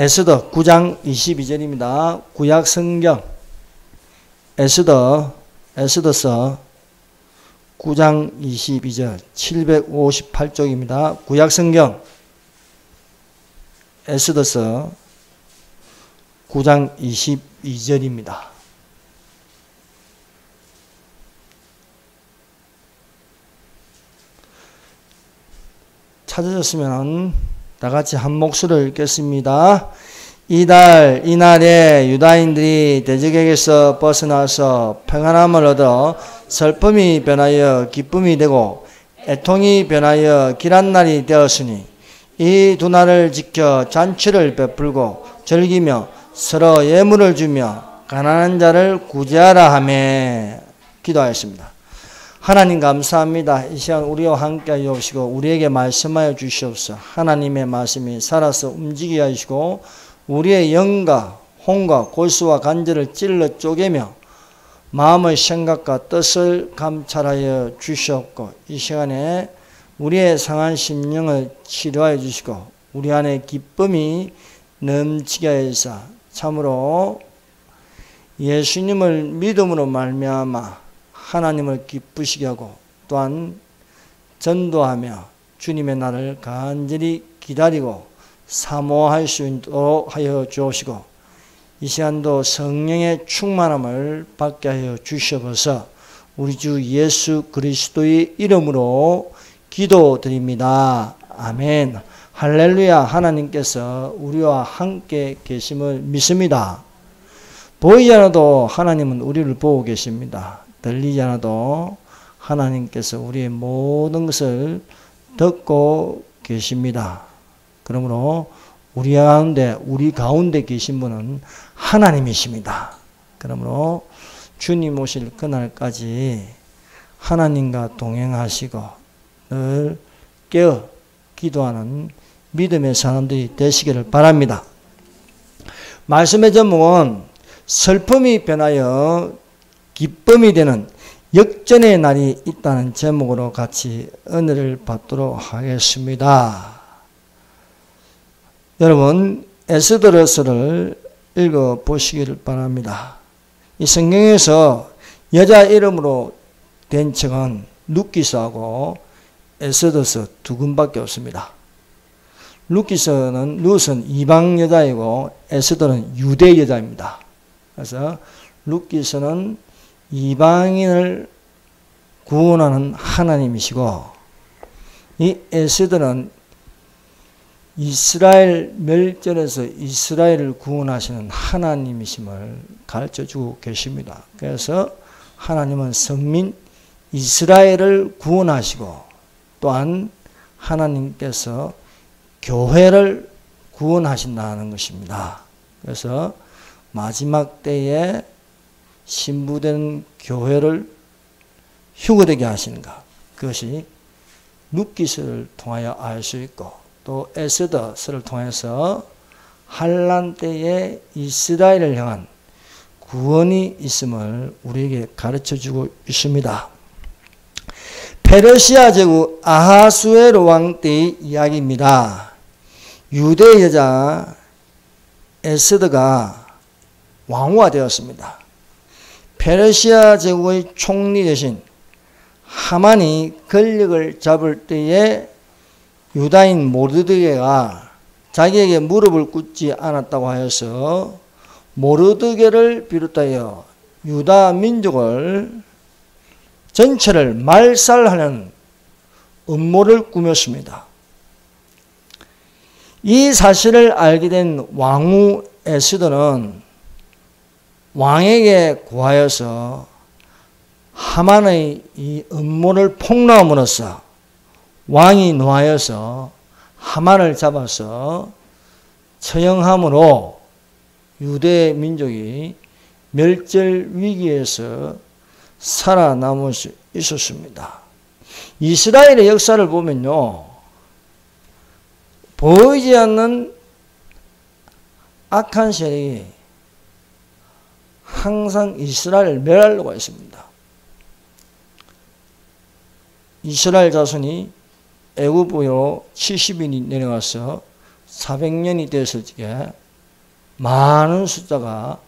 에스더 9장 22절입니다. 구약 성경 에스더서 9장 22절 758쪽입니다. 구약 성경 에스더서 9장 22절입니다. 찾으셨으면 다 같이 한 목소리를 읽겠습니다. 이날에 유다인들이 대적에게서 벗어나서 평안함을 얻어 슬픔이 변하여 기쁨이 되고 애통이 변하여 길한 날이 되었으니 이 두 날을 지켜 잔치를 베풀고 즐기며 서로 예물을 주며 가난한 자를 구제하라 하며 기도하였습니다. 하나님 감사합니다. 이 시간 우리와 함께 하여 주시고 우리에게 말씀하여 주시옵소서. 하나님의 말씀이 살아서 움직이게 하시고 우리의 영과 혼과 골수와 관절을 찔러 쪼개며 마음의 생각과 뜻을 감찰하여 주시옵고 이 시간에 우리의 상한 심령을 치료하여 주시고 우리 안에 기쁨이 넘치게 하여서 참으로 예수님을 믿음으로 말미암아 하나님을 기쁘시게 하고 또한 전도하며 주님의 날을 간절히 기다리고 사모할 수 있도록 하여 주옵시고 이 시간도 성령의 충만함을 받게 하여 주시옵소서. 우리 주 예수 그리스도의 이름으로 기도드립니다. 아멘. 할렐루야. 하나님께서 우리와 함께 계심을 믿습니다. 보이지 않아도 하나님은 우리를 보고 계십니다. 들리지 않아도 하나님께서 우리의 모든 것을 듣고 계십니다. 그러므로 우리 가운데 계신 분은 하나님이십니다. 그러므로 주님 오실 그날까지 하나님과 동행하시고 늘 깨어 기도하는 믿음의 사람들이 되시기를 바랍니다. 말씀의 제목은 슬픔이 변하여 기쁨이 되는 역전의 날이 있다는 제목으로 같이 은혜를 받도록 하겠습니다. 여러분 에스더서를 읽어보시기를 바랍니다. 이 성경에서 여자 이름으로 된 책은 룻기서하고 에스더서 두 권밖에 없습니다. 룻은 이방 여자이고 에스더는 유대 여자입니다. 그래서 룻기서는 이방인을 구원하는 하나님이시고 이 에스더는 이스라엘 멸절에서 이스라엘을 구원하시는 하나님이심을 가르쳐주고 계십니다. 그래서 하나님은 선민 이스라엘을 구원하시고 또한 하나님께서 교회를 구원하신다는 것입니다. 그래서 마지막 때에 신부된 교회를 휴거되게 하시는가, 그것이 룻기서를 통하여 알 수 있고 또 에스더서를 통해서 환난 때에 이스라엘을 향한 구원이 있음을 우리에게 가르쳐주고 있습니다. 페르시아 제국 아하수에로 왕 때의 이야기입니다. 유대 여자 에스더가 왕후가 되었습니다. 페르시아 제국의 총리 대신 하만이 권력을 잡을 때에 유다인 모르드게가 자기에게 무릎을 꿇지 않았다고 하여서 모르드게를 비롯하여 유다 민족을 전체를 말살하는 음모를 꾸몄습니다. 이 사실을 알게 된 왕후 에스더는 왕에게 구하여서 하만의 이 음모를 폭로함으로써 왕이 노하여서 하만을 잡아서 처형함으로 유대 민족이 멸절 위기에서 살아남을 수 있었습니다. 이스라엘의 역사를 보면요, 보이지 않는 악한 세력이 항상 이스라엘을 멸하려고 했습니다. 이스라엘 자손이 애굽으로 70인이 내려와서 400년이 됐을 적에 많은 숫자가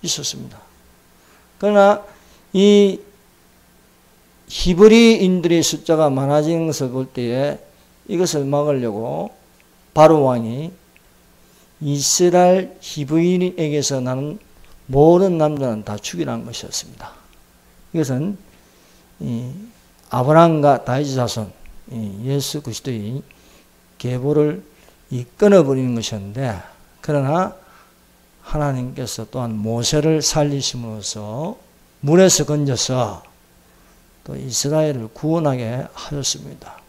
있었습니다. 그러나 이 히브리인들의 숫자가 많아지는 것을 볼 때에 이것을 막으려고 바로 왕이 이스라엘 히브리인에게서 나는 모든 남자는 다 죽이라는 것이었습니다. 이것은 아브라함과 다윗 자손 예수 그리스도의 계보를 끊어버리는 것이었는데, 그러나 하나님께서 또한 모세를 살리심으로써 물에서 건져서 또 이스라엘을 구원하게 하셨습니다.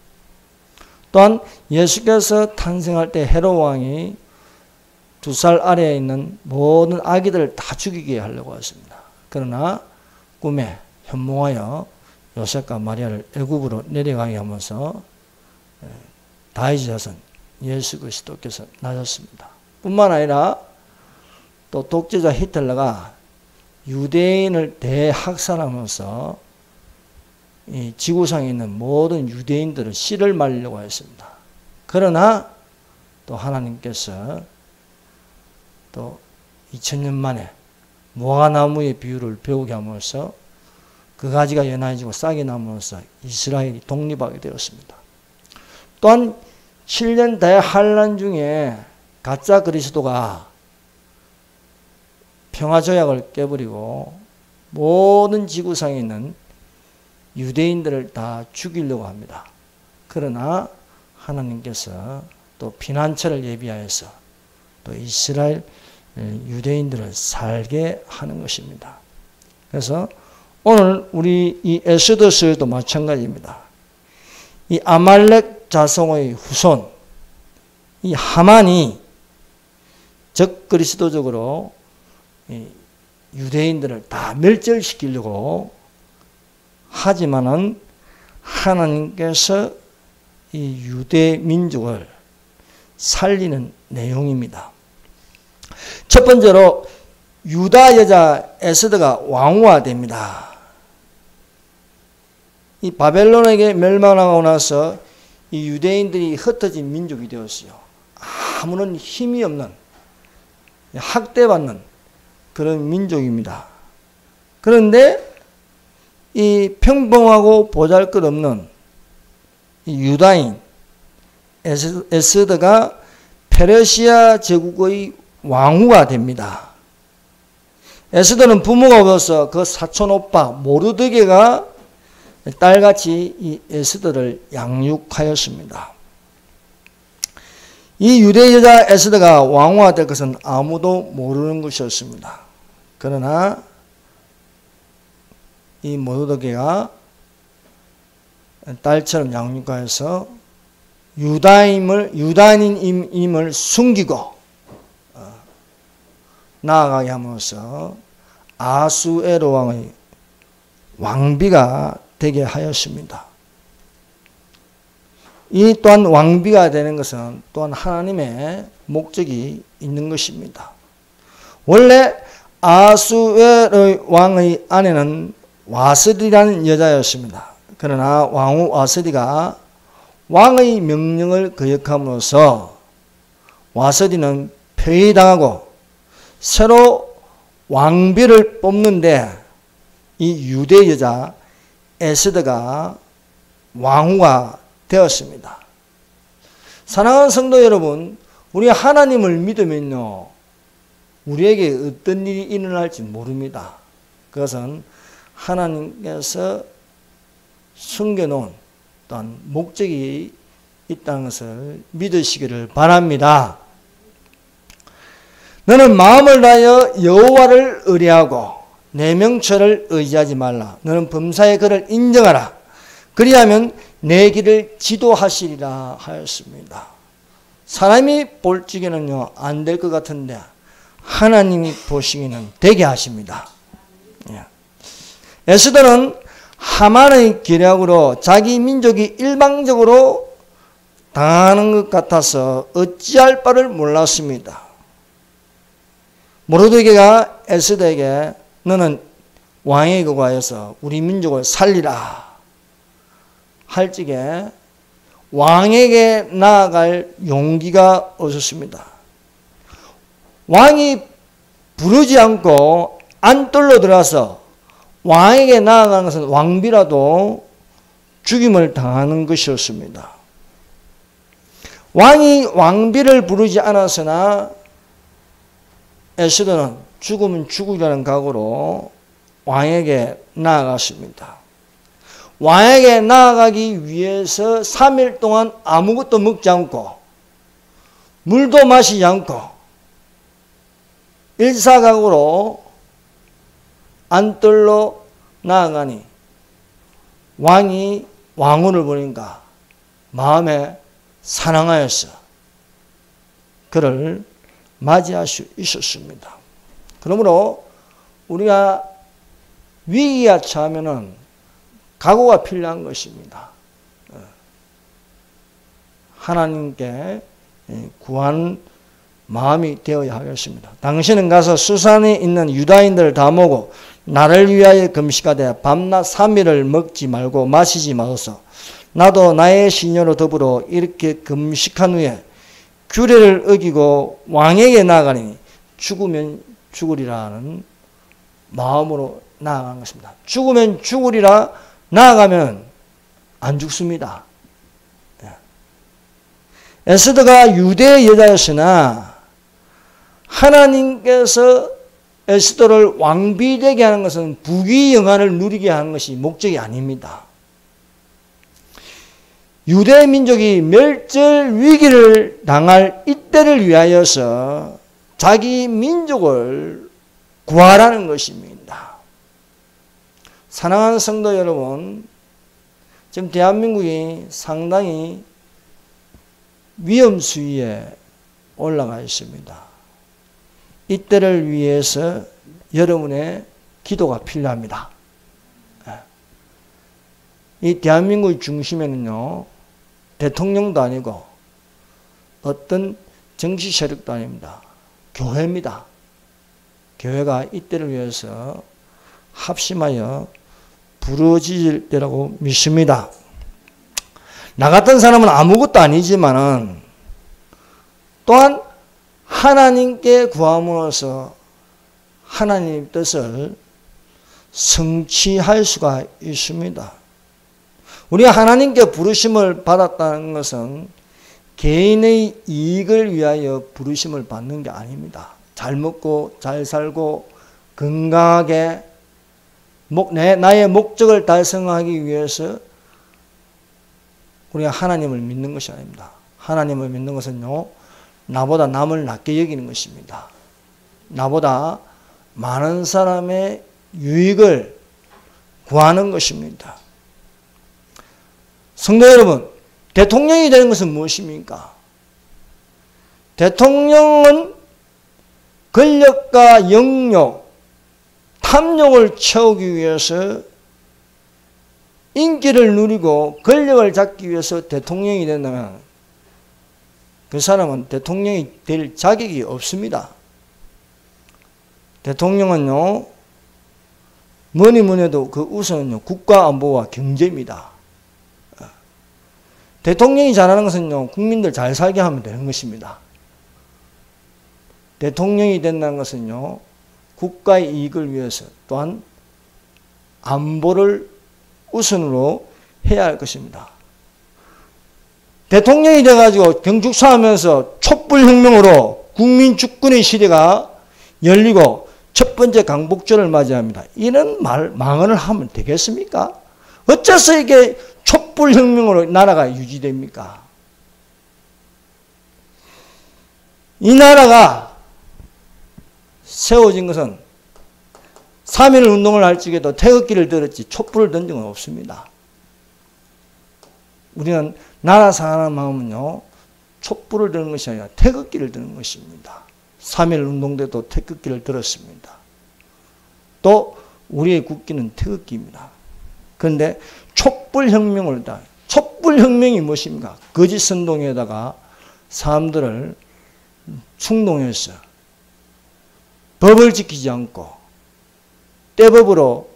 또한 예수께서 탄생할 때 헤롯 왕이 2살 아래에 있는 모든 아기들을 다 죽이게 하려고 했습니다. 그러나 꿈에 현몽하여 요셉과 마리아를 애굽으로 내려가게 하면서 다윗 자손 예수 그리스도께서 나셨습니다. 뿐만 아니라 또 독재자 히틀러가 유대인을 대학살하면서 이 지구상에 있는 모든 유대인들을 씨를 말리려고 했습니다. 그러나 또 하나님께서 또 2000년 만에 무화과나무의 비유를 배우게 함으로써 그 가지가 연해지고 싹이 남으로써 이스라엘이 독립하게 되었습니다. 또한 7년 대환란 중에 가짜 그리스도가 평화조약을 깨버리고 모든 지구상에 있는 유대인들을 다 죽이려고 합니다. 그러나 하나님께서 또 피난처를 예비하여서 또 이스라엘 유대인들을 살게 하는 것입니다. 그래서 오늘 우리 이 에스더서에도 마찬가지입니다. 이 아말렉 자손의 후손, 이 하만이 적 그리스도적으로 유대인들을 다 멸절시키려고 하지만은 하나님께서 이 유대 민족을 살리는 내용입니다. 첫 번째로 유다 여자 에스더가 왕후화됩니다. 이 바벨론에게 멸망하고 나서 이 유대인들이 흩어진 민족이 되었어요. 아무런 힘이 없는, 학대받는 그런 민족입니다. 그런데 이 평범하고 보잘것없는 이 유다인 에스더가 페르시아 제국의 왕후가 됩니다. 에스더는 부모가 없어서 그 사촌 오빠 모르드게가 딸같이 이 에스더를 양육하였습니다. 이 유대 여자 에스더가 왕후가 될 것은 아무도 모르는 것이었습니다. 그러나 이 모르드게가 딸처럼 양육하여서 유다인임을 숨기고 나아가게 함으로써 아수에로 왕의 왕비가 되게 하였습니다. 이 또한 왕비가 되는 것은 또한 하나님의 목적이 있는 것입니다. 원래 아수에로 왕의 아내는 와스디라는 여자였습니다. 그러나 왕후 와스디가 왕의 명령을 거역함으로써 와스디는 폐위당하고 새로 왕비를 뽑는데 이 유대 여자 에스더가 왕후가 되었습니다. 사랑하는 성도 여러분, 우리 하나님을 믿으면요, 우리에게 어떤 일이 일어날지 모릅니다. 그것은 하나님께서 숨겨놓은 또한 목적이 있다는 것을 믿으시기를 바랍니다. 너는 마음을 다하여 여호와를 의뢰하고 내 명철을 의지하지 말라. 너는 범사의 그를 인정하라. 그리하면 내 길을 지도하시리라 하였습니다. 사람이 볼 적에는요 안 될 것 같은데 하나님이 보시기에는 되게 하십니다. 에스더는 하만의 계략으로 자기 민족이 일방적으로 당하는 것 같아서 어찌할 바를 몰랐습니다. 모르드게가 에스더에게 너는 왕에게 구하여서 우리 민족을 살리라 할 적에 왕에게 나아갈 용기가 없었습니다. 왕이 부르지 않고 안뜰로 들어가서 왕에게 나아가는 것은 왕비라도 죽임을 당하는 것이었습니다. 왕이 왕비를 부르지 않았으나 에스더는 죽으면 죽으리라는 각오로 왕에게 나아갔습니다. 왕에게 나아가기 위해서 3일 동안 아무것도 먹지 않고 물도 마시지 않고 일사각오로 안뜰로 나아가니 왕이 왕후를 보니까 마음에 사랑하여서 그를 맞이할 수 있었습니다. 그러므로 우리가 위기가 처하면은 각오가 필요한 것입니다. 하나님께 구하는 마음이 되어야 하겠습니다. 당신은 가서 수산에 있는 유다인들을 다 모으고 나를 위하여 금식하되 밤낮 3일을 먹지 말고 마시지 마소서. 나도 나의 시녀로 더불어 이렇게 금식한 후에 규례를 어기고 왕에게 나아가니 죽으면 죽으리라는 마음으로 나아간 것입니다. 죽으면 죽으리라 나아가면 안 죽습니다. 에스더가 유대의 여자였으나 하나님께서 에스더를 왕비되게 하는 것은 부귀 영화를 누리게 하는 것이 목적이 아닙니다. 유대 민족이 멸절 위기를 당할 이때를 위하여서 자기 민족을 구하라는 것입니다. 사랑하는 성도 여러분, 지금 대한민국이 상당히 위험 수위에 올라가 있습니다. 이때를 위해서 여러분의 기도가 필요합니다. 이 대한민국의 중심에는요, 대통령도 아니고 어떤 정치 세력도 아닙니다. 교회입니다. 교회가 이때를 위해서 합심하여 부르짖을 때라고 믿습니다. 나 같은 사람은 아무것도 아니지만은 또한 하나님께 구함으로써 하나님의 뜻을 성취할 수가 있습니다. 우리가 하나님께 부르심을 받았다는 것은 개인의 이익을 위하여 부르심을 받는 게 아닙니다. 잘 먹고 잘 살고 건강하게 나의 목적을 달성하기 위해서 우리가 하나님을 믿는 것이 아닙니다. 하나님을 믿는 것은요, 나보다 남을 낮게 여기는 것입니다. 나보다 많은 사람의 유익을 구하는 것입니다. 성도 여러분, 대통령이 되는 것은 무엇입니까? 대통령은 권력과 영욕, 탐욕을 채우기 위해서 인기를 누리고 권력을 잡기 위해서 대통령이 된다면 그 사람은 대통령이 될 자격이 없습니다. 대통령은요, 뭐니 뭐니 해도 그 우선은요, 국가 안보와 경제입니다. 대통령이 잘하는 것은요, 국민들 잘 살게 하면 되는 것입니다. 대통령이 된다는 것은요, 국가의 이익을 위해서 또한 안보를 우선으로 해야 할 것입니다. 대통령이 돼가지고 경축사하면서 촛불혁명으로 국민주권의 시대가 열리고 첫 번째 강복절을 맞이합니다. 이런 망언을 하면 되겠습니까? 어째서 이게 촛불혁명으로 나라가 유지됩니까? 이 나라가 세워진 것은 3.1 운동을 할 적에도 태극기를 들었지 촛불을 던진 건 없습니다. 우리는 나라 사랑하는 마음은요, 촛불을 드는 것이 아니라 태극기를 드는 것입니다. 3.1 운동 때도 태극기를 들었습니다. 또 우리의 국기는 태극기입니다. 그런데 촛불혁명을 다, 촛불혁명이 무엇입니까? 거짓 선동에다가 사람들을 충동해서 법을 지키지 않고 떼법으로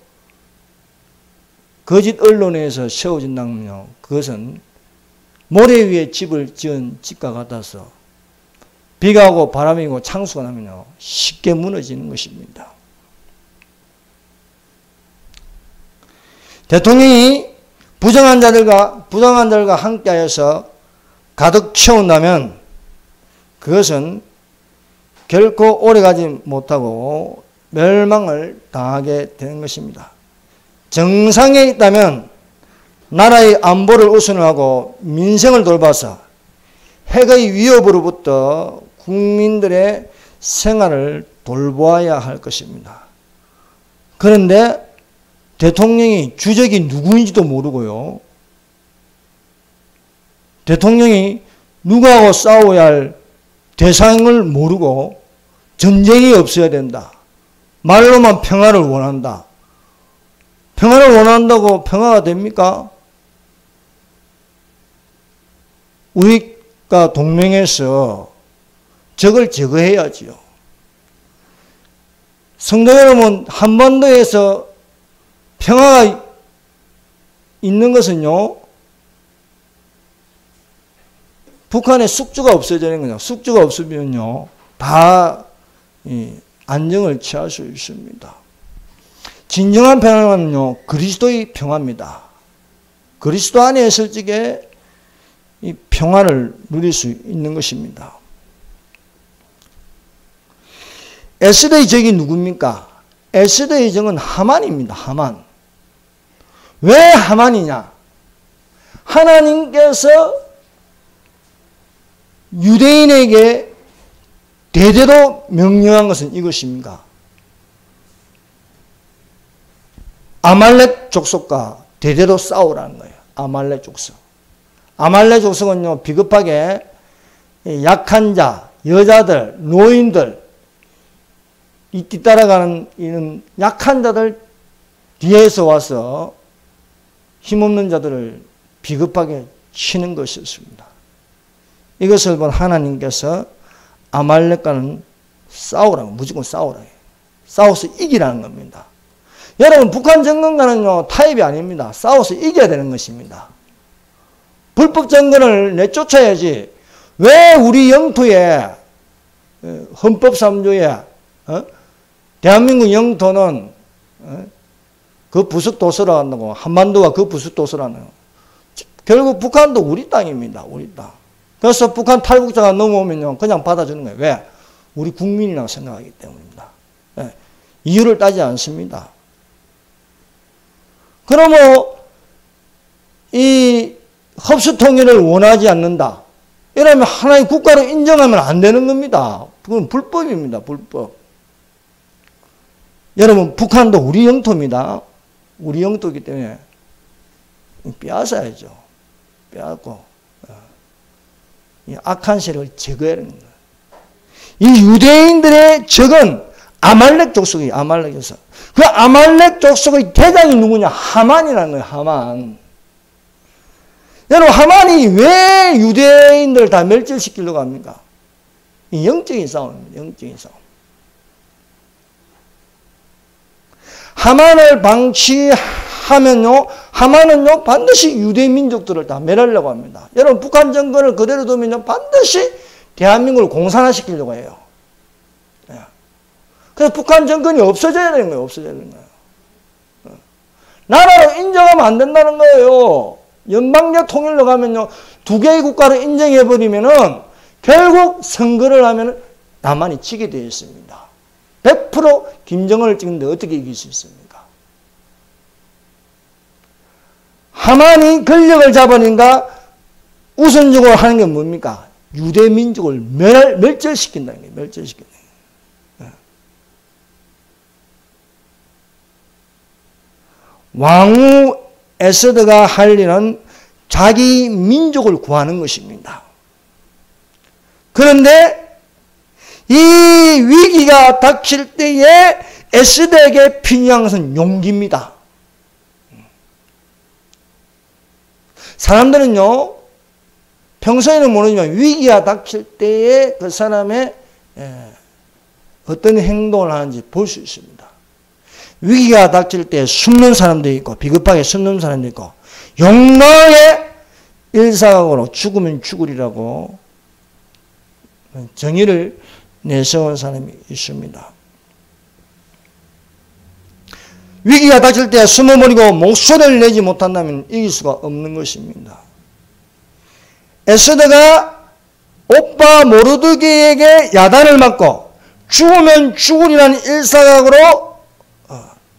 거짓 언론에서 세워진다면요, 그것은 모래 위에 집을 지은 집과 같아서 비가 오고 바람이 오고 창수가 나면요 쉽게 무너지는 것입니다. 대통령이 부정한 자들과 함께하여서 가득 채운다면 그것은 결코 오래가지 못하고 멸망을 당하게 되는 것입니다. 정상에 있다면 나라의 안보를 우선하고 민생을 돌봐서 핵의 위협으로부터 국민들의 생활을 돌보아야 할 것입니다. 그런데 대통령이 주적이 누구인지도 모르고요. 대통령이 누구하고 싸워야 할 대상을 모르고 전쟁이 없어야 된다. 말로만 평화를 원한다. 평화를 원한다고 평화가 됩니까? 우리가 동맹해서 적을 제거해야지요. 성도 여러분, 한반도에서 평화가 있는 것은요, 북한에 숙주가 없어지는 거죠. 숙주가 없으면요, 다 안정을 취할 수 있습니다. 진정한 평화는요, 그리스도의 평화입니다. 그리스도 안에 있을 적에 이 평화를 누릴 수 있는 것입니다. 에스더의 적이 누굽니까? 에스더의 적은 하만입니다. 하만. 왜 하만이냐? 하나님께서 유대인에게 대대로 명령한 것은 이것입니다. 아말렉 족속과 대대로 싸우라는 거예요. 아말렉 족속. 아말렉 족속은요, 비겁하게 약한 자, 여자들, 노인들, 이 뒤따라가는 이런 약한 자들 뒤에서 와서 힘없는 자들을 비겁하게 치는 것이었습니다. 이것을 본 하나님께서 아말렉과는 싸우라고, 무조건 싸우라고. 싸워서 이기라는 겁니다. 여러분, 북한 정권과는요, 타협이 아닙니다. 싸워서 이겨야 되는 것입니다. 불법 정권을 내쫓아야지. 왜 우리 영토에, 헌법 3조에, 대한민국 영토는, 그 부속 도서라 한다고, 한반도가 그 부속 도서라는, 결국 북한도 우리 땅입니다. 우리 땅. 그래서 북한 탈북자가 넘어오면요, 그냥 받아주는 거예요. 왜? 우리 국민이라고 생각하기 때문입니다. 이유를 따지지 않습니다. 그러면 이 흡수 통일을 원하지 않는다. 이러면 하나의 국가로 인정하면 안 되는 겁니다. 그건 불법입니다. 불법. 여러분, 북한도 우리 영토입니다. 우리 영토이기 때문에 빼앗아야죠. 빼앗고 이 악한 세력을 제거해야 하는 거예요. 이 유대인들의 적은 아말렉 족속이에요. 아말렉에서. 그 아말렉 족속의 대장이 누구냐? 하만이라는 거예요. 하만. 여러분, 하만이 왜 유대인들을 다 멸절시키려고 합니까? 이 영적인 싸움입니다. 영적인 싸움. 하만을 방치하면요, 하만은요, 반드시 유대 민족들을 다 멸하려고 합니다. 여러분, 북한 정권을 그대로 두면요, 반드시 대한민국을 공산화시키려고 해요. 그래서 북한 정권이 없어져야 되는 거예요. 없어져야 되는 거예요. 나라로 인정하면 안 된다는 거예요. 연방제 통일로 가면요, 두 개의 국가를 인정해버리면은 결국 선거를 하면은 남한이 지게 되어 있습니다. 100% 김정은을 찍는데 어떻게 이길 수 있습니까? 하만이 권력을 잡으니까 우선적으로 하는 게 뭡니까? 유대 민족을 멸절시킨다는 거예요. 멸절시킨다는 거예요. 왕후 에스더가 할 일은 자기 민족을 구하는 것입니다. 그런데 이 위기가 닥칠 때에 에스더에게 필요한 것은 용기입니다. 사람들은요, 평소에는 모르지만 위기가 닥칠 때에 그 사람의 어떤 행동을 하는지 볼 수 있습니다. 위기가 닥칠 때 숨는 사람도 있고, 비겁하게 숨는 사람도 있고, 용감하게 일사각오로 죽으면 죽으리라고 정의를 내세운 사람이 있습니다. 위기가 닥칠 때 숨어버리고 목소리를 내지 못한다면 이길 수가 없는 것입니다. 에스더가 오빠 모르드게에게 야단을 맞고 죽으면 죽으리라는 일사각으로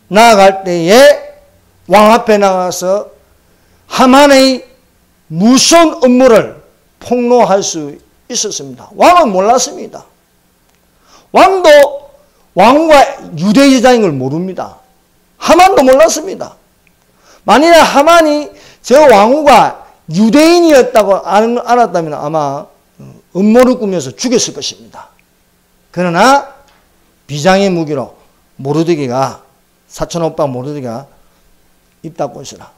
나아갈 때에 왕 앞에 나가서 하만의 무서운 업무를 폭로할 수 있었습니다. 왕은 몰랐습니다. 왕도 왕과 유대 여자인 걸 모릅니다. 하만도 몰랐습니다. 만일에 하만이 저 왕후가 유대인이었다고 알았다면 아마 음모를 꾸며서 죽였을 것입니다. 그러나 비장의 무기로 모르드게가 사촌오빠 모르드게가 입 닫고 있으라.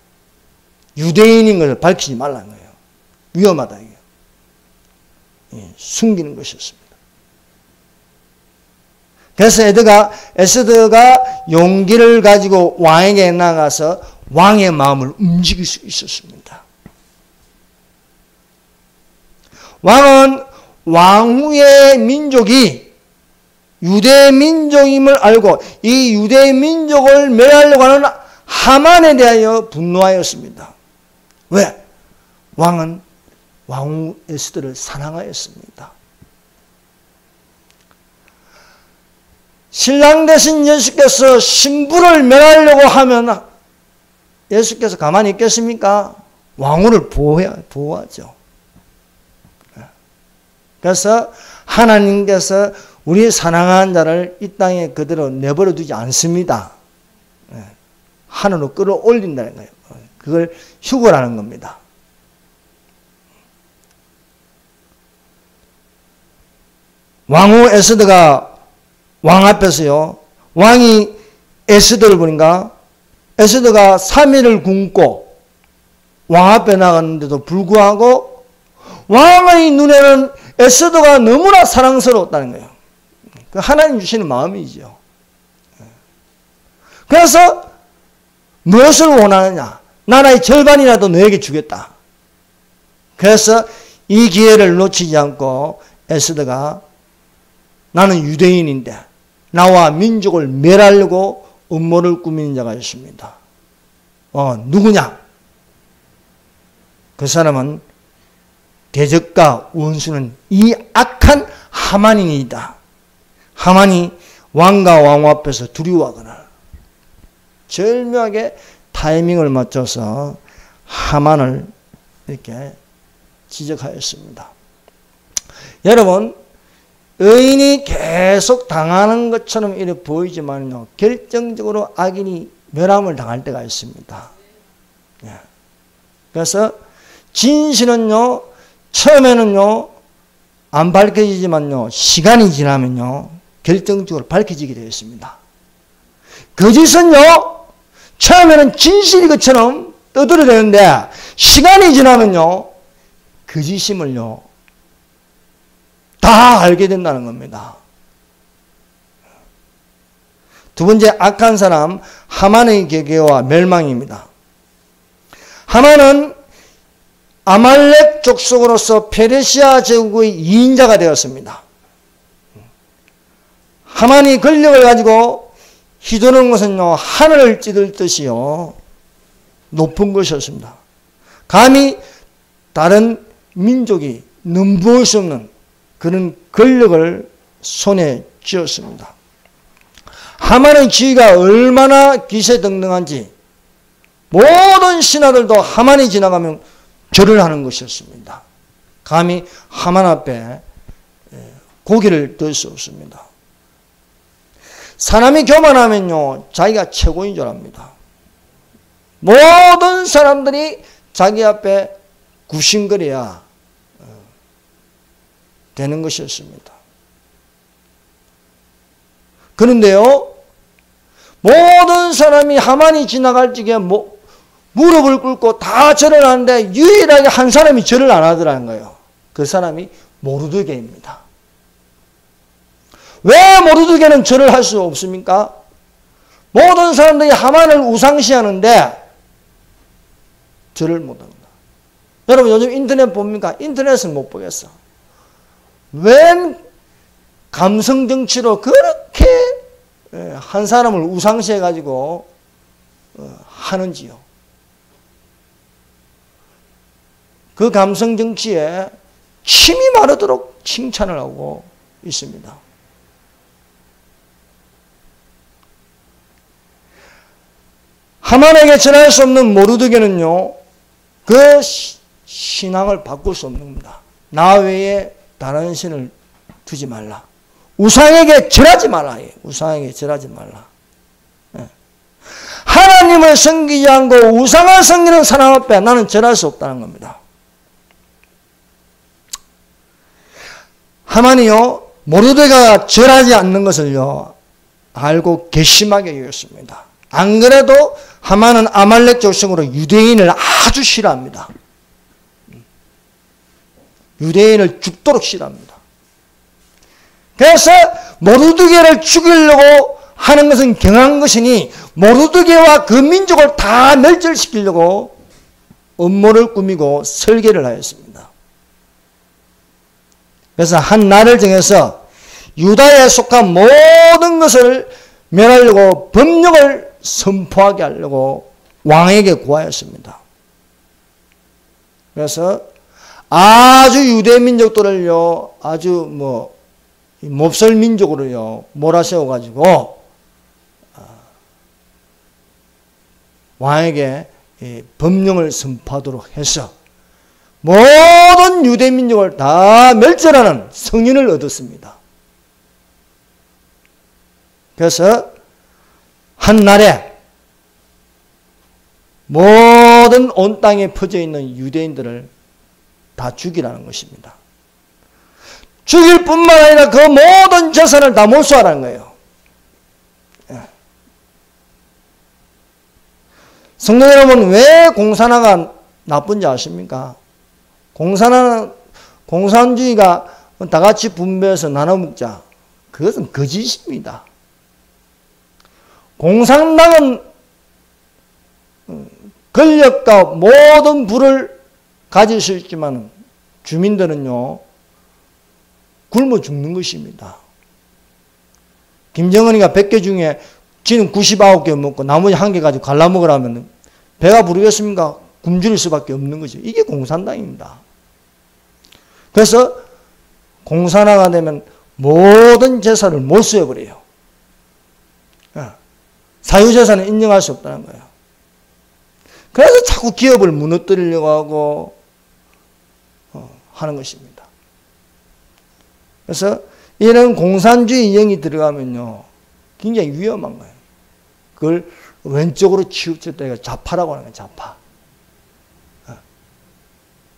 유대인인 것을 밝히지 말라는 거예요. 위험하다 이게. 숨기는 것이었습니다. 그래서 에스더가 용기를 가지고 왕에게 나가서 왕의 마음을 움직일 수 있었습니다. 왕은 왕후의 민족이 유대 민족임을 알고 이 유대 민족을 멸하려고 하는 하만에 대하여 분노하였습니다. 왜? 왕은 왕후 에스더를 사랑하였습니다. 신랑 되신 예수께서 신부를 멸하려고 하면 예수께서 가만히 있겠습니까? 왕후를 보호하죠. 그래서 하나님께서 우리 사랑하는 자를 이 땅에 그대로 내버려 두지 않습니다. 하늘로 끌어올린다는 거예요. 그걸 휴거라는 겁니다. 왕후 에스더가 왕 앞에서요. 왕이 에스더를 보니까 에스더가 3일을 굶고 왕 앞에 나갔는데도 불구하고 왕의 눈에는 에스더가 너무나 사랑스러웠다는 거예요. 그 하나님 주시는 마음이죠. 그래서 무엇을 원하느냐? 나라의 절반이라도 너에게 주겠다. 그래서 이 기회를 놓치지 않고 에스더가 나는 유대인인데 나와 민족을 멸하려고 음모를 꾸미는 자가 있습니다. 누구냐? 그 사람은 대적과 원수는 이 악한 하만이다. 하만이 왕과 왕후 앞에서 두려워하거나 절묘하게 타이밍을 맞춰서 하만을 이렇게 지적하였습니다. 여러분, 의인이 계속 당하는 것처럼 이렇게 보이지만요, 결정적으로 악인이 멸함을 당할 때가 있습니다. 그래서 진실은요, 처음에는요, 안 밝혀지지만요, 시간이 지나면요, 결정적으로 밝혀지게 되어 있습니다. 거짓은요, 처음에는 진실이 것처럼 떠들어대는데, 시간이 지나면요, 거짓임을요, 다 알게 된다는 겁니다. 두 번째 악한 사람, 하만의 계계와 멸망입니다. 하만은 아말렉 족속으로서 페르시아 제국의 2인자가 되었습니다. 하만이 권력을 가지고 휘두르는 것은요, 하늘을 찌들 듯이요, 높은 것이었습니다. 감히 다른 민족이 넘볼 수 없는 그런 권력을 손에 쥐었습니다. 하만의 지위가 얼마나 기세등등한지 모든 신하들도 하만이 지나가면 절을 하는 것이었습니다. 감히 하만 앞에 고개를 들 수 없습니다. 사람이 교만하면요, 자기가 최고인 줄 압니다. 모든 사람들이 자기 앞에 굽신거려야 되는 것이었습니다. 그런데요, 모든 사람이 하만이 지나갈 적에 무릎을 꿇고 다 절을 하는데 유일하게 한 사람이 절을 안 하더라는 거예요. 그 사람이 모르드게입니다. 왜 모르드게는 절을 할 수 없습니까? 모든 사람들이 하만을 우상시하는데 절을 못합니다. 여러분 요즘 인터넷 봅니까? 인터넷은 못 보겠어. 웬 감성 정치로 그렇게 한 사람을 우상시해 가지고 하는지요. 그 감성 정치에 침이 마르도록 칭찬을 하고 있습니다. 하만에게 절할 수 없는 모르드게는요, 그 신앙을 바꿀 수 없는 겁니다. 나 외에 다른 신을 두지 말라. 우상에게 절하지 말라. 우상에게 절하지 말라. 하나님을 섬기지 않고 우상을 섬기는 사람 앞에 나는 절할 수 없다는 겁니다. 하만이요, 모르드게가 절하지 않는 것을요, 알고 괘씸하게 여겼습니다. 안 그래도 하만은 아말렉 조상으로 유대인을 아주 싫어합니다. 유대인을 죽도록 싫어합니다. 그래서 모르드게를 죽이려고 하는 것은 경한 것이니 모르드게와 그 민족을 다 멸절시키려고 음모를 꾸미고 설계를 하였습니다. 그래서 한 날을 정해서 유다에 속한 모든 것을 멸하려고 법령을 선포하게 하려고 왕에게 구하였습니다. 그래서 아주 유대 민족들을요, 아주 몹쓸 민족으로요, 몰아세워가지고 왕에게 법령을 선포하도록 해서 모든 유대 민족을 다 멸절하는 승인을 얻었습니다. 그래서 한날에 모든 온 땅에 퍼져 있는 유대인들을 다 죽이라는 것입니다. 죽일 뿐만 아니라 그 모든 재산을 다 몰수하라는 거예요. 성도 여러분, 왜 공산화가 나쁜지 아십니까? 공산주의가 다 같이 분배해서 나눠 먹자. 그것은 거짓입니다. 공산당은 권력과 모든 부를 가질 수 있지만 주민들은요, 굶어 죽는 것입니다. 김정은이가 100개 중에 지는 99개 먹고 나머지 1개 가지고 갈라먹으라면 배가 부르겠습니까? 굶주릴 수밖에 없는 거죠. 이게 공산당입니다. 그래서 공산화가 되면 모든 재산을 몰수해버려요. 사유재산은 인정할 수 없다는 거예요. 그래서 자꾸 기업을 무너뜨리려고 하고 하는 것입니다. 그래서 이런 공산주의 영이 들어가면요, 굉장히 위험한 거예요. 그걸 왼쪽으로 치우칠 때가 좌파라고 하는 거예요. 좌파.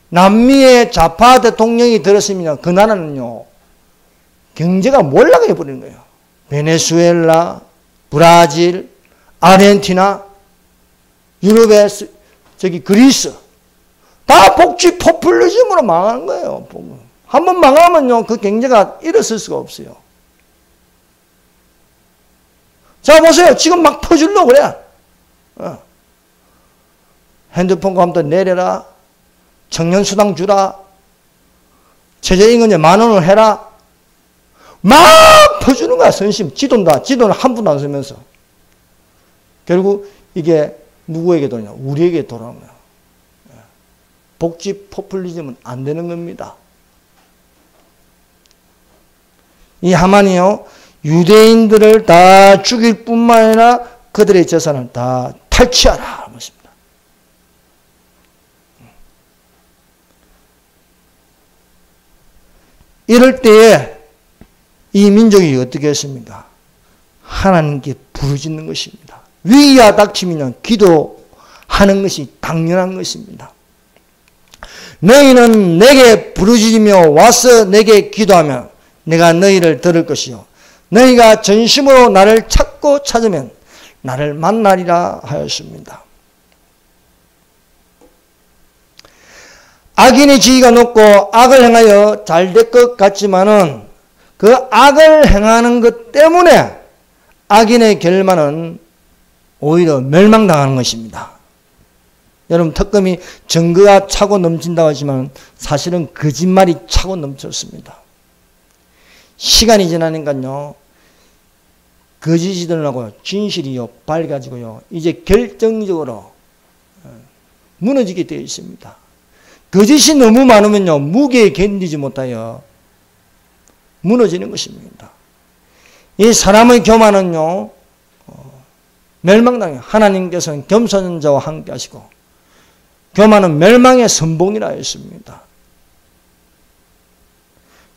남미의 좌파 대통령이 들었으면 그 나라는요, 경제가 몰락해 버리는 거예요. 베네수엘라, 브라질, 아르헨티나, 유럽의 그리스, 다 복지 포퓰리즘으로 망하는 거예요. 한번 망하면요, 그 경제가 일어설 수가 없어요. 자, 보세요. 지금 막 퍼주려고 그래. 핸드폰 값도 내려라. 청년수당 주라. 최저임금에 10,000원을 해라. 막 퍼주는 거야, 선심. 지도는 한 푼도 안 쓰면서. 결국 이게 누구에게 도냐? 우리에게 돌아오는 거야. 복지 포퓰리즘은 안 되는 겁니다. 이 하만이요, 유대인들을 다 죽일 뿐만 아니라 그들의 재산을 다 탈취하라 하는 것입니다. 이럴 때에 이 민족이 어떻게 했습니까? 하나님께 부르짖는 것입니다. 위기가 닥치면 기도하는 것이 당연한 것입니다. 너희는 내게 부르짖으며 와서 내게 기도하면 내가 너희를 들을 것이요 너희가 전심으로 나를 찾고 찾으면 나를 만나리라 하였습니다. 악인의 지위가 높고 악을 행하여 잘 될 것 같지만은 그 악을 행하는 것 때문에 악인의 결말은 오히려 멸망당하는 것입니다. 여러분, 특검이 증거가 차고 넘친다고 하지만 사실은 거짓말이 차고 넘쳤습니다. 시간이 지나니까요, 거짓이 드러나고 진실이요 밝아지고요, 이제 결정적으로 무너지게 되어 있습니다. 거짓이 너무 많으면요, 무게에 견디지 못하여 무너지는 것입니다. 이 사람의 교만은요, 멸망당해요. 하나님께서는 겸손한 자와 함께 하시고, 교만은 멸망의 선봉이라 했습니다.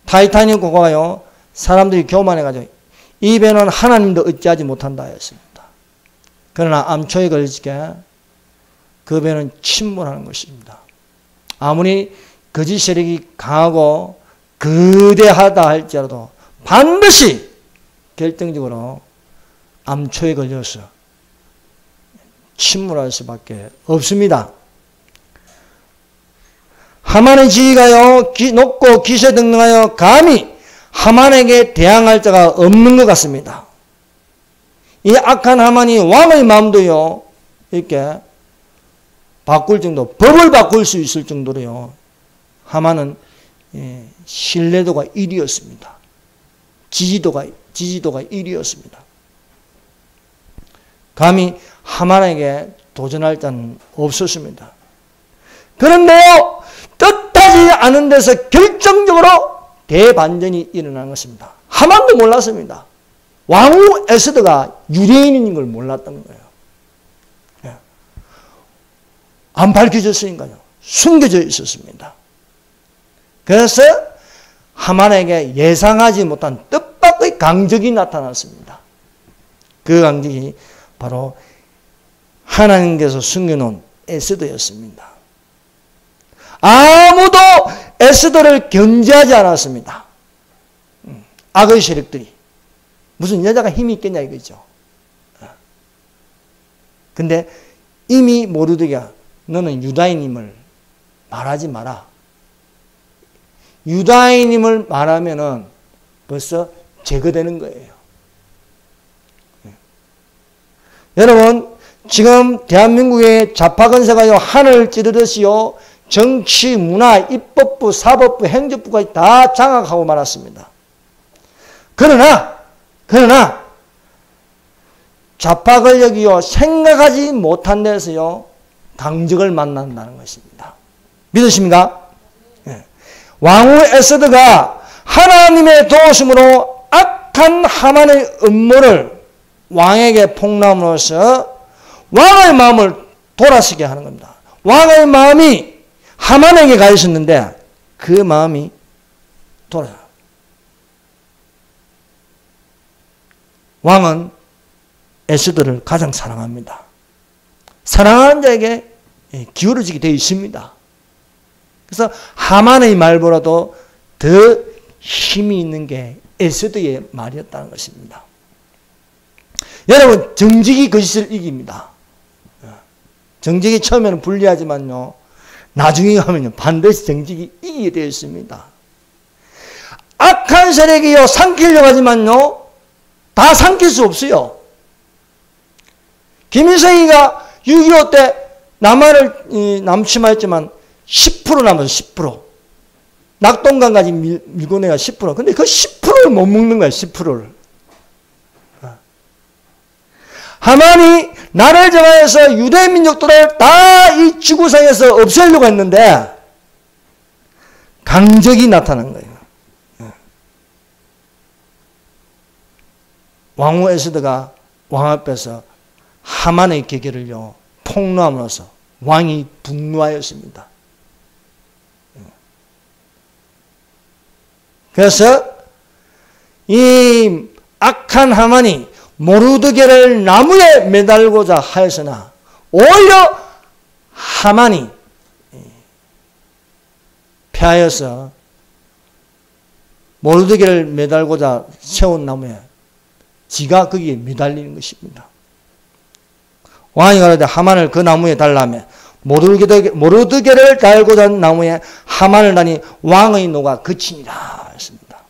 타이타닉 고가요, 사람들이 교만해가지고 이 배는 하나님도 어찌하지 못한다 했습니다. 그러나 암초에 걸리게 그 배는 침몰하는 것입니다. 아무리 거짓 세력이 강하고 거대하다 할지라도 반드시 결정적으로 암초에 걸려서 침몰할 수밖에 없습니다. 하만의 지위가요, 높고 기세등등하여 감히 하만에게 대항할 자가 없는 것 같습니다. 이 악한 하만이 왕의 마음도요, 이렇게 바꿀 정도, 법을 바꿀 수 있을 정도로요, 하만은 신뢰도가 1위였습니다. 지지도가 1위였습니다. 감히 하만에게 도전할 자는 없었습니다. 그런데요, 뜻하지 않은 데서 결정적으로 대반전이 일어난 것입니다. 하만도 몰랐습니다. 왕후 에스더가 유대인인 걸 몰랐던 거예요. 안 밝혀졌으니까요. 숨겨져 있었습니다. 그래서 하만에게 예상하지 못한 뜻밖의 강적이 나타났습니다. 그 강적이 바로 하나님께서 숨겨놓은 에스더였습니다. 아무도 에스더를 견제하지 않았습니다. 악의 세력들이. 무슨 여자가 힘이 있겠냐 이거죠. 근데 이미 모르드게야, 너는 유다인임을 말하지 마라. 유다인임을 말하면은 벌써 제거되는 거예요. 여러분, 지금 대한민국의 좌파 건세가요, 하늘을 찌르듯이요, 정치, 문화, 입법부, 사법부, 행정부까지 다 장악하고 말았습니다. 그러나 좌파 권력이요, 생각하지 못한 데서요, 강적을 만난다는 것입니다. 믿으십니까? 네. 왕후 에스더가 하나님의 도우심으로 악한 하만의 음모를 왕에게 폭로함으로써 왕의 마음을 돌아서게 하는 겁니다. 왕의 마음이 하만에게 가 있었는데 그 마음이 돌아요. 왕은 에스더를 가장 사랑합니다. 사랑하는 자에게 기울어지게 되어 있습니다. 그래서 하만의 말보다도 더 힘이 있는 게 에스더의 말이었다는 것입니다. 여러분, 정직이 거짓을 이깁니다. 정직이 처음에는 불리하지만요, 나중에 가면요, 반드시 정직이 이기게 되어 있습니다. 악한 세력이요, 삼키려고 하지만요, 다 삼킬 수 없어요. 김일성이가 6.25 때 남한을 남침하였지만 10% 남았어요. 10%. 낙동강까지 밀고 내가 10%. 근데 그 10%를 못 먹는 거야. 10%를. 하만이 나를 정하여서 유대 민족들을 다 이 지구상에서 없애려고 했는데 강적이 나타난 거예요. 왕후 에스더가 왕 앞에서 하만의 계계를요, 폭로함으로써 왕이 분노하였습니다. 그래서 이 악한 하만이 모르드게를 나무에 매달고자 하였으나 오히려 하만이 패하여서 모르드게를 매달고자 세운 나무에 지가 거기에 매달리는 것입니다. 왕이 가로되 하만을 그 나무에 달라며 모르드게를 달고자 한 나무에 하만을 다니 왕의 노가 그치니라 했습니다.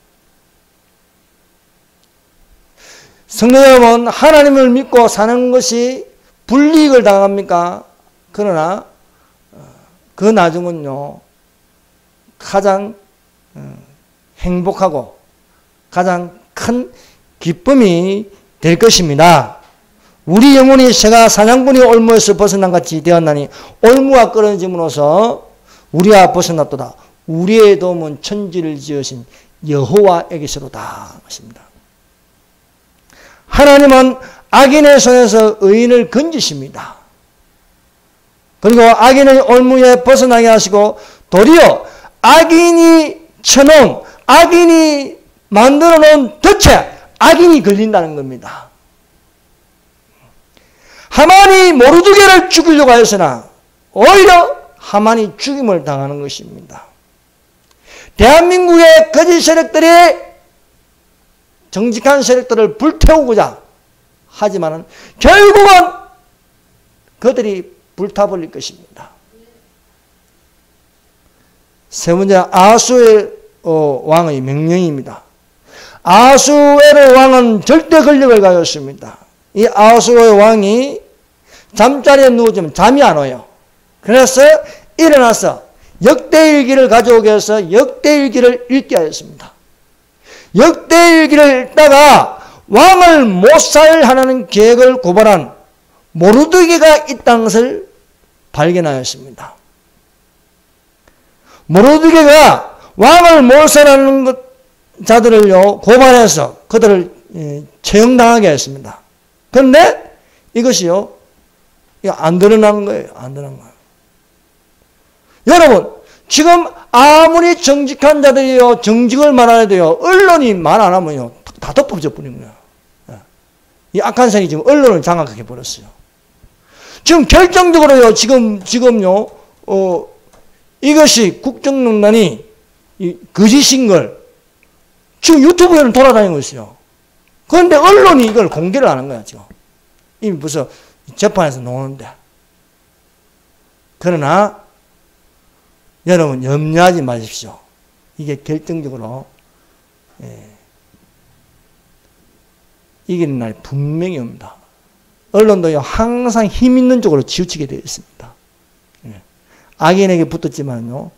성도 여러분, 하나님을 믿고 사는 것이 불이익을 당합니까? 그러나 그 나중은요, 가장 행복하고 가장 큰 기쁨이 될 것입니다. 우리 영혼이 새가 사냥꾼의 올무에서 벗어난 같이 되었나니 올무가 끊어짐으로써 우리가 벗어났도다. 우리의 도움은 천지를 지으신 여호와에게서로다. 것입니다. 하나님은 악인의 손에서 의인을 건지십니다. 그리고 악인의 올무에 벗어나게 하시고 도리어 악인이 쳐놓은, 악인이 만들어 놓은 덫에 악인이 걸린다는 겁니다. 하만이 모르드게를 죽이려고 하였으나 오히려 하만이 죽임을 당하는 것입니다. 대한민국의 거짓 세력들이 정직한 세력들을 불태우고자 하지만은 결국은 그들이 불타버릴 것입니다. 세 번째, 아수의 왕의 명령입니다. 아수에르 왕은 절대 권력을 가졌습니다. 이 아수의 왕이 잠자리에 누워지면 잠이 안 와요. 그래서 일어나서 역대일기를 가져오게 해서 역대일기를 읽게 하였습니다. 역대일기를 읽다가 왕을 못살하는 계획을 고발한 모르드게가 있다는 것을 발견하였습니다. 모르드게가 왕을 몰살하는 자들을요 고발해서 그들을 처형당하게 했습니다. 그런데 이것이요 안 드러난 거예요. 안 드러난 거예요. 여러분 지금 아무리 정직한 자들이요 정직을 말하는데요 언론이 말 안 하면요 다 덮어져 버린 거예요. 이 악한 세력이 지금 언론을 장악해 버렸어요. 지금 결정적으로요 지금요 이것이 국정농단이 거짓인 걸 지금 유튜브에는 돌아다니고 있어요. 그런데 언론이 이걸 공개를 하는 거야 지금. 이미 벌써 재판에서 나오는데. 그러나 여러분 염려하지 마십시오. 이게 결정적으로 이기는 날이 분명히 옵니다. 언론도요 항상 힘 있는 쪽으로 치우치게 되어 있습니다. 악인에게 붙었지만요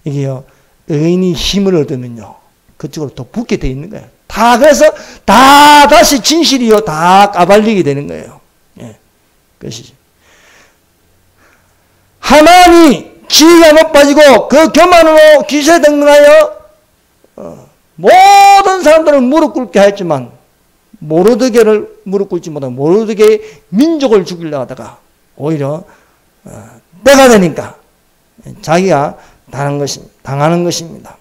이게요 의인이 힘을 얻으면요 그쪽으로 더 붙게 되어 있는 거예요. 다 그래서 다 다시 진실이요 다 까발리게 되는 거예요. 그것이죠. 하만이 지위가 높아지고 그 교만으로 기세등등하여 모든 사람들은 무릎 꿇게 했지만 모르드게를 무릎 꿇지 못하고 모르드게의 민족을 죽이려고 하다가 오히려 때가 되니까 자기가 당하는 것입니다.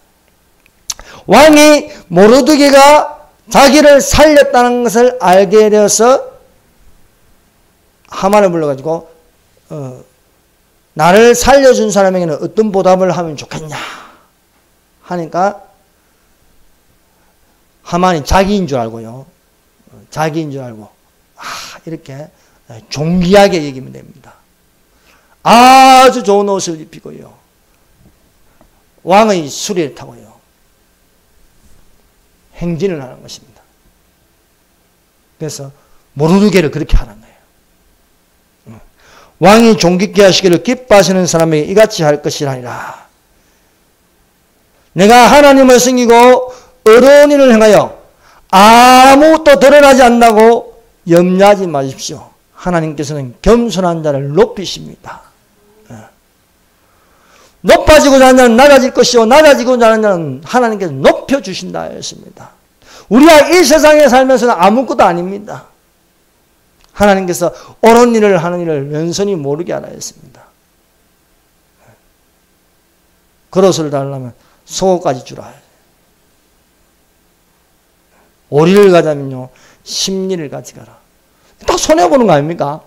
왕이 모르드게가 자기를 살렸다는 것을 알게 되어서 하만을 불러가지고 나를 살려준 사람에게는 어떤 보답을 하면 좋겠냐 하니까 하만이 자기인 줄 알고요. 자기인 줄 알고 이렇게 존귀하게 여기면 됩니다. 아주 좋은 옷을 입히고요. 왕의 수리를 타고요. 행진을 하는 것입니다. 그래서 모르드게를 그렇게 하는 거예요. 왕이 존귀케 하시기를 기뻐하시는 사람에게 이같이 할 것이라니라. 내가 하나님을 섬기고 어려운 일을 행하여 아무것도 드러나지 않는다고 염려하지 마십시오. 하나님께서는 겸손한 자를 높이십니다. 높아지고자 하는 자는 낮아질 것이요 낮아지고자 하는 자는 하나님께서 높여주신다 했습니다. 우리가 이 세상에 살면서는 아무것도 아닙니다. 하나님께서 옳은 일을 하는 일을 면선히 모르게 하라 했습니다. 그릇을 달라면 속옷까지 주라. 오리를 가자면요 심리를 같이 가라. 다 손해보는 거 아닙니까?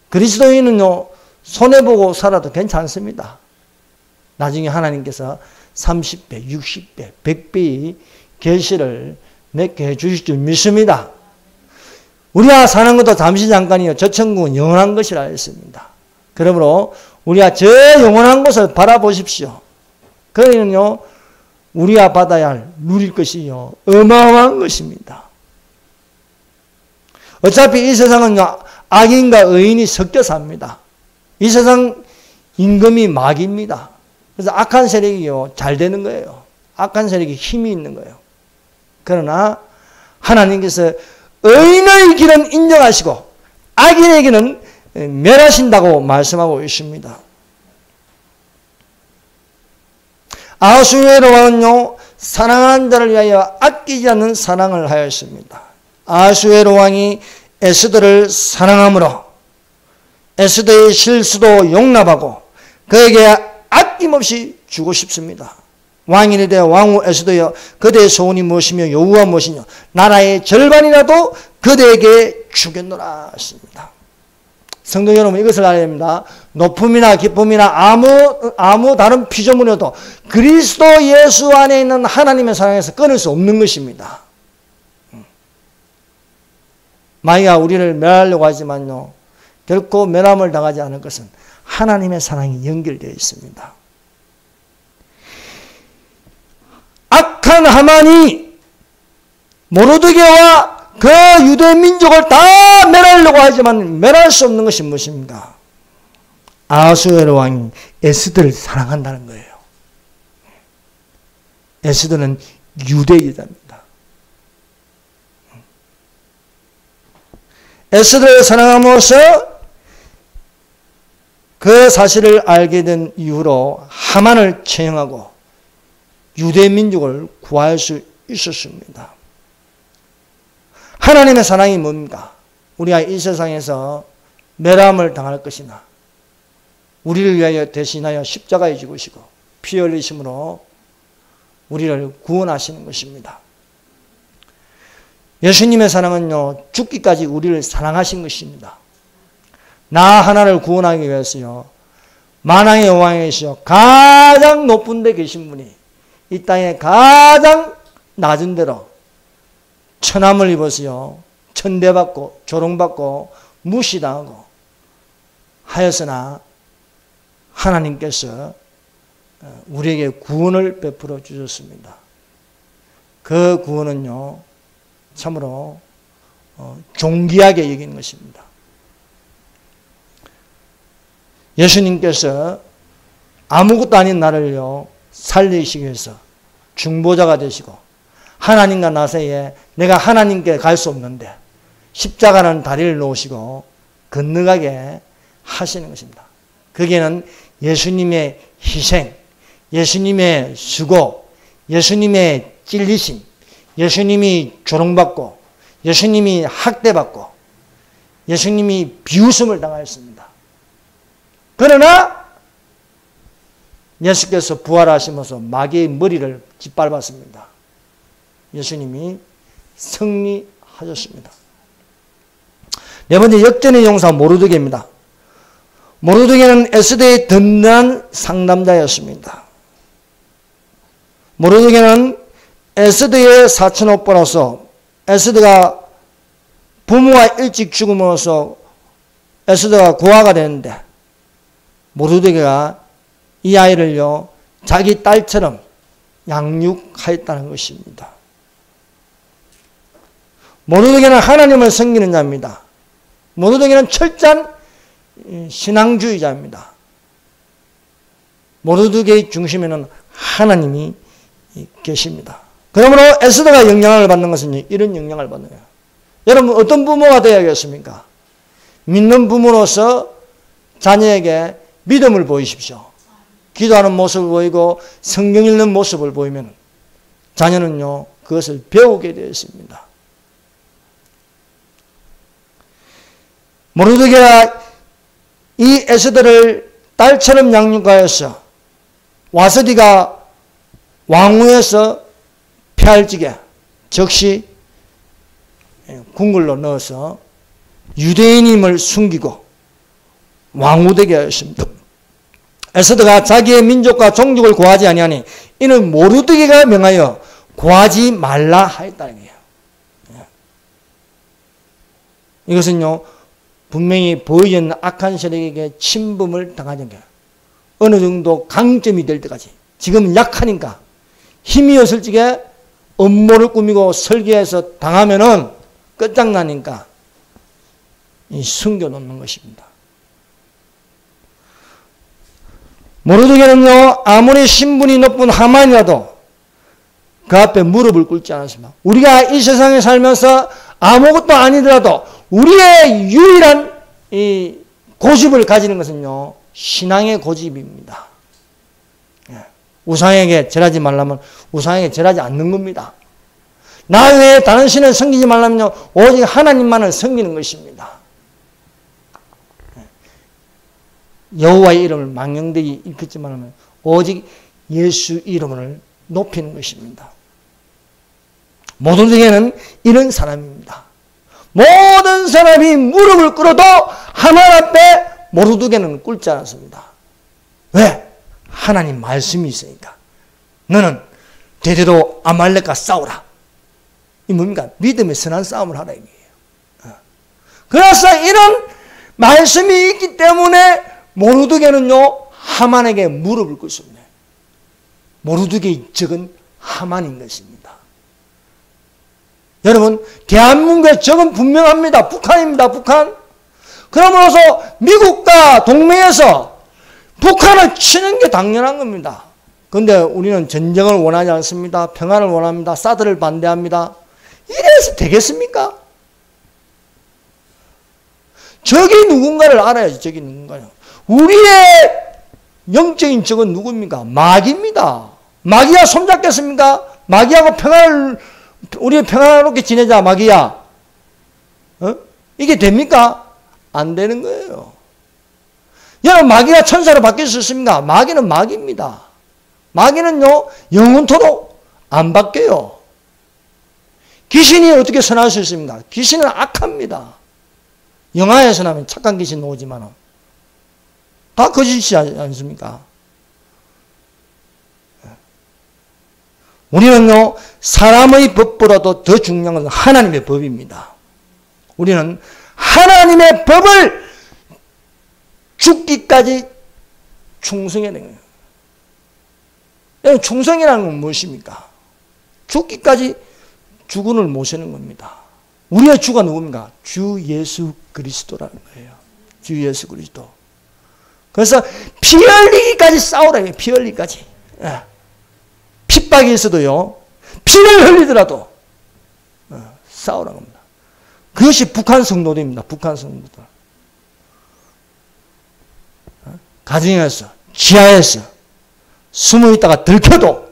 그리스도인은요 손해보고 살아도 괜찮습니다. 나중에 하나님께서 30배, 60배, 100배의 계시를 맺게 해주실 줄 믿습니다. 우리가 사는 것도 잠시 잠깐이요. 저 천국은 영원한 것이라 했습니다. 그러므로 우리가 저 영원한 것을 바라보십시오. 그러면요 우리가 받아야 할 누릴 것이요 어마어마한 것입니다. 어차피 이 세상은요 악인과 의인이 섞여 삽니다. 이 세상 임금이 마귀입니다. 그래서 악한 세력이요 잘 되는 거예요. 악한 세력이 힘이 있는 거예요. 그러나 하나님께서 의인의 길은 인정하시고 악인의 길은 멸하신다고 말씀하고 있습니다. 아하수에로 왕은요, 사랑하는 자를 위하여 아끼지 않는 사랑을 하였습니다. 아하수에로 왕이 에스더를 사랑함으로 에스더의 실수도 용납하고 그에게 아낌없이 주고 싶습니다. 왕인에 대해 왕후 에스더여, 그대의 소원이 무엇이며 요구가 무엇이냐, 나라의 절반이라도 그대에게 주겠노라 하십니다. 성도 여러분, 이것을 알아야 됩니다. 높음이나 기쁨이나 아무 다른 피조물이어도 그리스도 예수 안에 있는 하나님의 사랑에서 끊을 수 없는 것입니다. 마귀가 우리를 멸하려고 하지만요, 결코 멸함을 당하지 않을 것은 하나님의 사랑이 연결되어 있습니다. 악한 하만이 모르드게와 그 유대 민족을 다 멸하려고 하지만 멸할 수 없는 것이 무엇입니까? 아하수에로 왕이 에스더를 사랑한다는 거예요. 에스더는 유대 여자입니다. 에스더를 사랑함으로써 그 사실을 알게 된 이후로 하만을 처형하고 유대 민족을 구할 수 있었습니다. 하나님의 사랑이 뭡니까? 우리가 이 세상에서 멸함을 당할 것이나 우리를 위하여 대신하여 십자가에 죽으시고 피 흘리심으로 우리를 구원하시는 것입니다. 예수님의 사랑은요, 죽기까지 우리를 사랑하신 것입니다. 나 하나를 구원하기 위해서요, 만왕의 왕이시여 가장 높은 데 계신 분이 이 땅에 가장 낮은 데로 천함을 입어서요, 천대받고 조롱받고 무시당하고 하였으나 하나님께서 우리에게 구원을 베풀어 주셨습니다. 그 구원은요, 참으로 존귀하게 여기는 것입니다. 예수님께서 아무것도 아닌 나를요, 살리시기 위해서 중보자가 되시고 하나님과 나 사이에 내가 하나님께 갈 수 없는데 십자가라는 다리를 놓으시고 건너가게 하시는 것입니다. 거기에는 예수님의 희생, 예수님의 수고, 예수님의 찔리심, 예수님이 조롱받고 예수님이 학대받고 예수님이 비웃음을 당하였습니다. 그러나 예수께서 부활하시면서 마귀의 머리를 짓밟았습니다. 예수님이 승리하셨습니다. 네 번째, 역전의 용사 모르드게입니다. 모르드게는 에스더의 든든한 상담자였습니다. 모르드게는 에스더의 사촌 오빠로서 에스더가 부모가 일찍 죽음으로써 에스더가 고아가 되는데 모르드게가 이 아이를요, 자기 딸처럼 양육하였다는 것입니다. 모르드게는 하나님을 섬기는 자입니다. 모르드게는 철저한 신앙주의자입니다. 모르드게의 중심에는 하나님이 계십니다. 그러므로 에스더가 영향을 받는 것은 이런 영향을 받는 거예요. 여러분, 어떤 부모가 되어야겠습니까? 믿는 부모로서 자녀에게 믿음을 보이십시오. 기도하는 모습을 보이고 성경 읽는 모습을 보이면 자녀는요, 그것을 배우게 되어 있습니다. 모르드게가 이 에스더를 딸처럼 양육하여서 와서디가 왕후에서 폐할지게 즉시 궁궐로 넣어서 유대인임을 숨기고 왕후되게 하였습니다. 에스더가 자기의 민족과 종족을 구하지 아니하니 이는 모르드게가 명하여 구하지 말라 하였다는 거예요. 이것은요, 분명히 보이지 않는 악한 세력에게 침범을 당하는 거예요. 어느 정도 강점이 될 때까지. 지금은 약하니까 힘이 없을 적에 음모를 꾸미고 설계해서 당하면은 끝장나니까 숨겨놓는 것입니다. 모르드게는요, 아무리 신분이 높은 하만이라도 그 앞에 무릎을 꿇지 않았습니다. 우리가 이 세상에 살면서 아무것도 아니더라도 우리의 유일한 이 고집을 가지는 것은요, 신앙의 고집입니다. 우상에게 절하지 말라면 우상에게 절하지 않는 겁니다. 나 외에 다른 신을 섬기지 말라면요, 오직 하나님만을 섬기는 것입니다. 여호와의 이름을 망령되이 일컫지 말라면 오직 예수 이름을 높이는 것입니다. 모두에게는 이런 사람입니다. 모든 사람이 무릎을 꿇어도 하나님 앞에 모르드게는 꿇지 않았습니다. 왜? 하나님 말씀이 있으니까. 너는 대대로 아말렉과 싸우라. 이 뭡니까? 믿음의 선한 싸움을 하라 이거예요. 그래서 이런 말씀이 있기 때문에 모르드게는요, 하만에게 무릎을 꿇습니다. 모르드게의 적은 하만인 것입니다. 여러분, 대한민국의 적은 분명합니다. 북한입니다. 북한. 그러므로서 미국과 동맹에서 북한을 치는 게 당연한 겁니다. 그런데 우리는 전쟁을 원하지 않습니다. 평화를 원합니다. 사드를 반대합니다. 이래서 되겠습니까? 적이 누군가를 알아야지. 적이 누군가요. 우리의 영적인 적은 누구입니까? 마귀입니다. 마귀야 손잡겠습니까? 마귀하고 우리 평화롭게 지내자, 마귀야. 이게 됩니까? 안 되는 거예요. 여러분, 마귀가 천사로 바뀔 수 있습니까? 마귀는 마귀입니다. 마귀는요, 영원토록 안 바뀌어요. 귀신이 어떻게 선할 수 있습니까? 귀신은 악합니다. 영화에서 나면 착한 귀신 나오지만 다 거짓이지 않습니까? 우리는요, 사람의 법보다도 더 중요한 것은 하나님의 법입니다. 우리는 하나님의 법을 죽기까지 충성해야 되는 거예요. 충성이라는 건 무엇입니까? 죽기까지 주군을 모시는 겁니다. 우리의 주가 누굽니까? 주 예수 그리스도라는 거예요. 주 예수 그리스도. 그래서 피 흘리기까지 싸우라. 피 흘리기까지. 핍박이 있어도요, 피를 흘리더라도 싸우라는 겁니다. 그것이 북한 성도들입니다. 북한 성도들. 가정에서, 지하에서 숨어 있다가 들켜도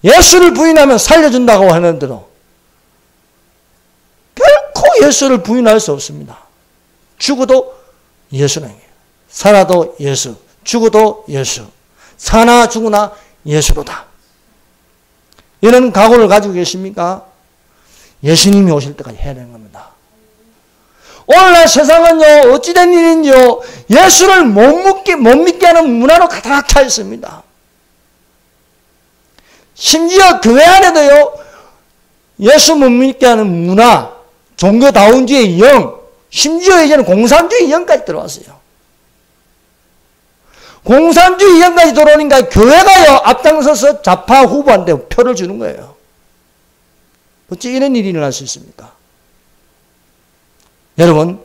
예수를 부인하면 살려준다고 하는데도 결코 예수를 부인할 수 없습니다. 죽어도 예수는 거예요. 살아도 예수, 죽어도 예수. 사나 죽으나 예수로다. 이런 각오를 가지고 계십니까? 예수님이 오실 때까지 해야 되는 겁니다. 오늘날 세상은요, 어찌된 일인지요, 예수를 못 믿게 하는 문화로 가득 차 있습니다. 심지어 교회 안에도요, 예수 못 믿게 하는 문화, 종교다운주의 영, 심지어 이제는 공산주의 영까지 들어왔어요. 공산주의 영까지 들어오니까 교회가요, 앞장서서 좌파 후보한테 표를 주는 거예요. 어찌 이런 일이 일어날 수 있습니까? 여러분,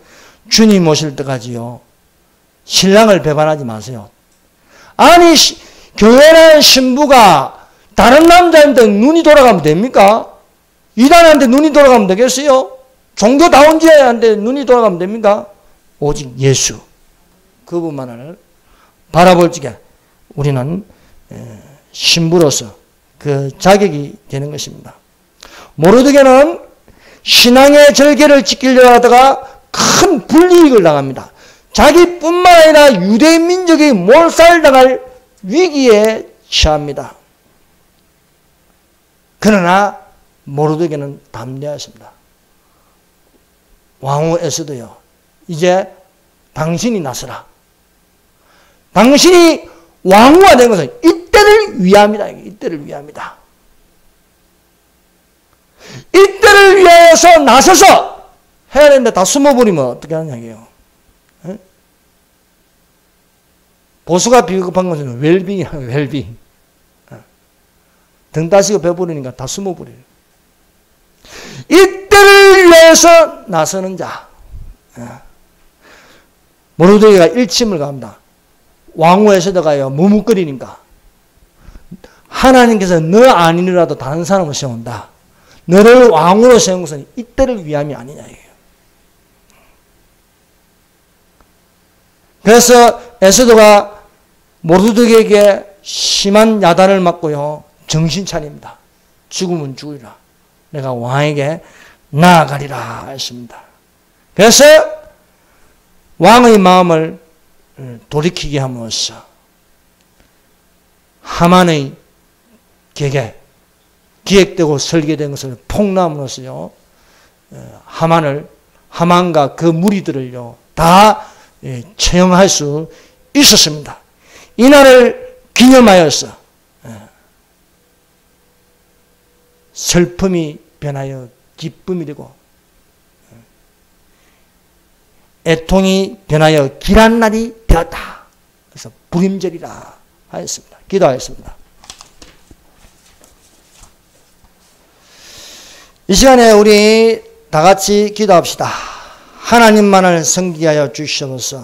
주님 오실 때까지요, 신랑을 배반하지 마세요. 아니, 교회라는 신부가 다른 남자한테 눈이 돌아가면 됩니까? 이단한테 눈이 돌아가면 되겠어요? 종교다운주의한테 눈이 돌아가면 됩니까? 오직 예수, 그분만을 바라볼 적에 우리는 신부로서 그 자격이 되는 것입니다. 모르드게는 신앙의 절개를 지키려고 하다가 큰 불이익을 당합니다. 자기뿐만 아니라 유대인 민족이 몰살당할 위기에 처합니다. 그러나 모르드게는 담대하십니다. 왕후 에스더요, 이제 당신이 나서라. 당신이 왕후가 된 것은 이때를 위함이다. 이때를 위함이다. 이때를 위해서 나서서 해야 되는데 다 숨어버리면 어떻게 하냐고요. 보수가 비겁한 것은 웰빙이야, 웰빙. 등 따시고 배부르니까 다 숨어버려요. 이때를 위해서 나서는 자. 모르드게가 일침을 갑니다. 왕후 에스더가요, 머뭇거리니까 하나님께서 너 아니더라도 다른 사람을 세운다. 너를 왕으로 세운 것은 이때를 위함이 아니냐 이게요. 그래서 에스더가 모르드게에게 심한 야단을 맞고요. 정신 차립니다. 죽으면 죽으리라. 내가 왕에게 나아가리라 했습니다. 그래서 왕의 마음을 돌이키게 함으로써 하만의 기획되고 설계된 것을 폭로함으로써요. 하만과 그 무리들을요. 다 처형할 수 있었습니다. 이날을 기념하여서 슬픔이 변하여 기쁨이 되고 애통이 변하여 길한 날이 되었다. 그래서 불임절이라 하였습니다. 기도하였습니다. 이 시간에 우리 다 같이 기도합시다. 하나님만을 섬기게 하여 주시옵소서.